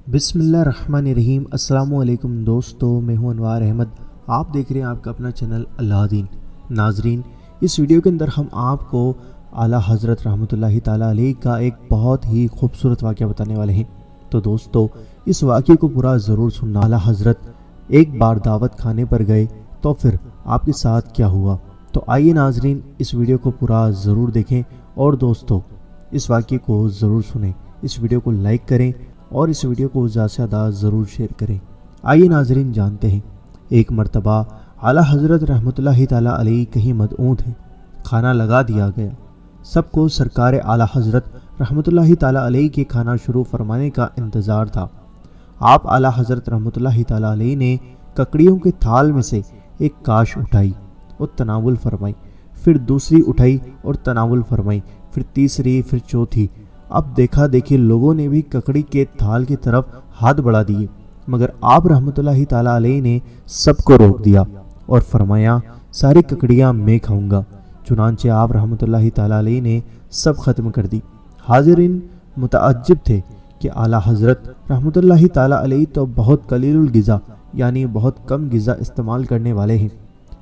بسم اللہ الرحمن الرحیم۔ السلام علیکم دوستو، میں ہوں انوار احمد، آپ دیکھ رہے ہیں آپ کا اپنا چینل اللہ دین۔ ناظرین، اس ویڈیو کے اندر ہم آپ کو اعلیٰ حضرت رحمۃ اللہ تعالیٰ علیہ کا ایک بہت ہی خوبصورت واقعہ بتانے والے ہیں۔ تو دوستو، اس واقعے کو پورا ضرور سننا۔ اعلیٰ حضرت ایک بار دعوت کھانے پر گئے تو پھر آپ کے ساتھ کیا ہوا؟ تو آئیے ناظرین، اس ویڈیو کو پورا ضرور دیکھیں اور دوستو اس واقعے کو ضرور سنیں، اس ویڈیو کو لائک کریں اور اس ویڈیو کو زیادہ سے زیادہ ضرور شیئر کریں۔ آئیے ناظرین جانتے ہیں۔ ایک مرتبہ اعلیٰ حضرت رحمۃ اللہ تعالیٰ علیہ کہیں مدعو تھے، کھانا لگا دیا گیا، سب کو سرکار اعلیٰ حضرت رحمۃ اللہ تعالیٰ علیہ کے کھانا شروع فرمانے کا انتظار تھا۔ آپ اعلیٰ حضرت رحمۃ اللہ تعالیٰ علیہ نے ککڑیوں کے تھال میں سے ایک کاش اٹھائی اور تناول فرمائی، پھر دوسری اٹھائی اور تناول فرمائی، پھر تیسری، پھر چوتھی۔ اب دیکھا دیکھی لوگوں نے بھی ککڑی کے تھال کی طرف ہاتھ بڑھا دیے، مگر آپ رحمۃ اللہ تعالیٰ علیہ نے سب کو روک دیا اور فرمایا ساری ککڑیاں میں کھاؤں گا۔ چنانچہ آپ رحمۃ اللہ تعالیٰ علیہ نے سب ختم کر دی۔ حاضرین متعجب تھے کہ اعلیٰ حضرت رحمۃ اللہ تعالیٰ علیہ تو بہت قلیل الغذا یعنی بہت کم غذا استعمال کرنے والے ہیں،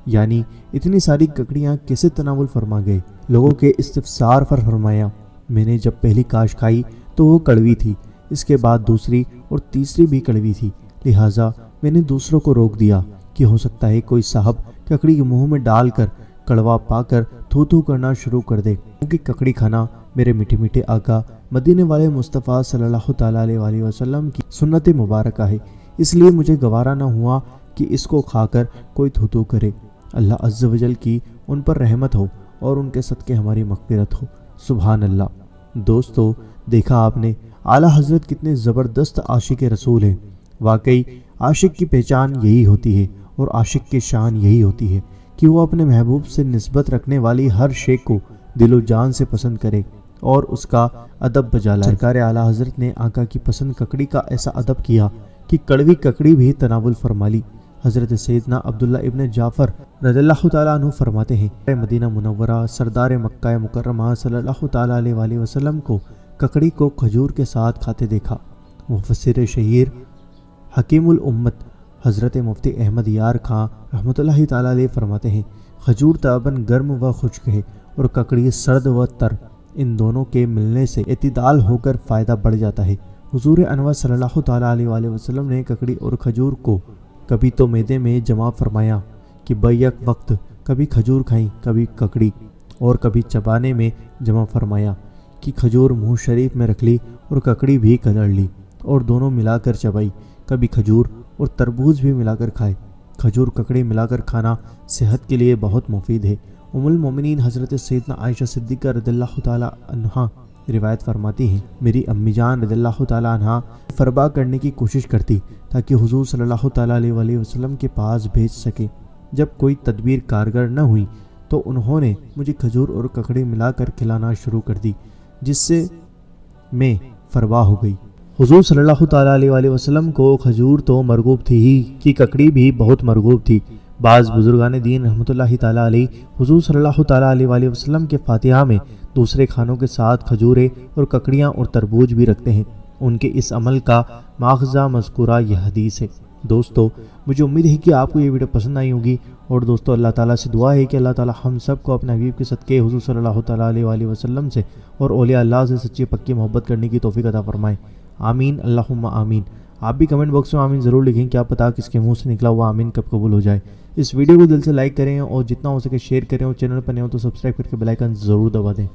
یعنی اتنی ساری ککڑیاں کیسے تناول فرما گئے؟ لوگوں کے استفسار پر فرمایا میں نے جب پہلی کاش کھائی تو وہ کڑوی تھی، اس کے بعد دوسری اور تیسری بھی کڑوی تھی، لہٰذا میں نے دوسروں کو روک دیا کہ ہو سکتا ہے کوئی صاحب ککڑی کے منہ میں ڈال کر کڑوا پا کر تھو تھو کرنا شروع کر دے، کیونکہ ککڑی کھانا میرے میٹھے میٹھے آقا مدینے والے مصطفیٰ صلی اللہ تعالیٰ علیہ وسلم کی سنت مبارکہ ہے، اس لیے مجھے گوارا نہ ہوا کہ اس کو کھا کر کوئی تھو تھو کرے۔ اللہ عز و جل کی ان پر رحمت ہو اور ان کے صدقے ہماری مغفرت ہو، سبحان اللہ۔ دوستو، دیکھا آپ نے اعلیٰ حضرت کتنے زبردست عاشق رسول ہیں۔ واقعی عاشق کی پہچان یہی ہوتی ہے اور عاشق کی شان یہی ہوتی ہے کہ وہ اپنے محبوب سے نسبت رکھنے والی ہر شے کو دل و جان سے پسند کرے اور اس کا ادب بجا لائے۔ سرکار اعلیٰ حضرت نے آقا کی پسند ککڑی کا ایسا ادب کیا کہ کڑوی ککڑی بھی تناول فرما لی۔ حضرت سیدنا عبداللہ ابن جعفر رضی اللہ تعالیٰ عنہ فرماتے ہیں مدینہ منورہ سردار مکہ مکرمہ صلی اللہ تعالیٰ علیہ وسلم کو ککڑی کو کھجور کے ساتھ کھاتے دیکھا۔ مفسر شہیر حکیم الامت حضرت مفتی احمد یار خان رحمۃ اللہ تعالیٰ علیہ فرماتے ہیں کھجور طبعاً گرم و خشک ہے اور ککڑی سرد و تر، ان دونوں کے ملنے سے اعتدال ہو کر فائدہ بڑھ جاتا ہے۔ حضور انور صلی اللہ تعالیٰ علیہ وسلم نے ککڑی اور کھجور کو کبھی تو معدے میں جمع فرمایا کہ بیک وقت کبھی کھجور کھائیں کبھی ککڑی، اور کبھی چبانے میں جمع فرمایا کہ کھجور منہ شریف میں رکھ لی اور ککڑی بھی کدڑ لی اور دونوں ملا کر چبائی، کبھی کھجور اور تربوز بھی ملا کر کھائے۔ کھجور ککڑی ملا کر کھانا صحت کے لیے بہت مفید ہے۔ ام المومنین حضرت سیدنا عائشہ صدیقہ رضی اللہ تعالیٰ عنہا روایت فرماتی ہیں میری امی جان رضی اللہ تعالیٰ عنہا فربا کرنے کی کوشش کرتی تاکہ حضور صلی اللہ تعالیٰ علیہ وسلم کے پاس بھیج سکے۔ جب کوئی تدبیر کارگر نہ ہوئی تو انہوں نے مجھے کھجور اور ککڑی ملا کر کھلانا شروع کر دی، جس سے میں فربا ہو گئی۔ حضور صلی اللہ تعالیٰ علیہ وسلم کو کھجور تو مرغوب تھی ہی کہ ککڑی بھی بہت مرغوب تھی۔ بعض بزرگان دین رحمۃ اللہ تعالیٰ علیہ حضور صلی اللہ تعالیٰ علیہ وسلم کے فاتحہ میں دوسرے کھانوں کے ساتھ کھجوریں اور ککڑیاں اور تربوز بھی رکھتے ہیں۔ ان کے اس عمل کا ماخذہ مذکورہ یہ حدیث ہے۔ دوستو، مجھے امید ہے کہ آپ کو یہ ویڈیو پسند آئی ہوگی، اور دوستو اللہ تعالیٰ سے دعا ہے کہ اللہ تعالیٰ ہم سب کو اپنے حبیب کے صدقے حضور صلی اللہ تعالیٰ علیہ وسلم سے اور اولیاء اللہ سے سچی پکی محبت کرنے کی توفیق عطا فرمائے، آمین اللہم آمین۔ آپ بھی کمنٹ باکس میں آمین ضرور لکھیں، کیا پتہ کس کے منہ سے نکلا ہوا آمین کب قبول ہو جائے۔ اس ویڈیو کو دل سے لائک کریں اور جتنا ہو سکے شیئر کریں، اور چینل پر نئے ہو تو سبسکرائب کر کے بیل آئیکن ضرور دبا دیں۔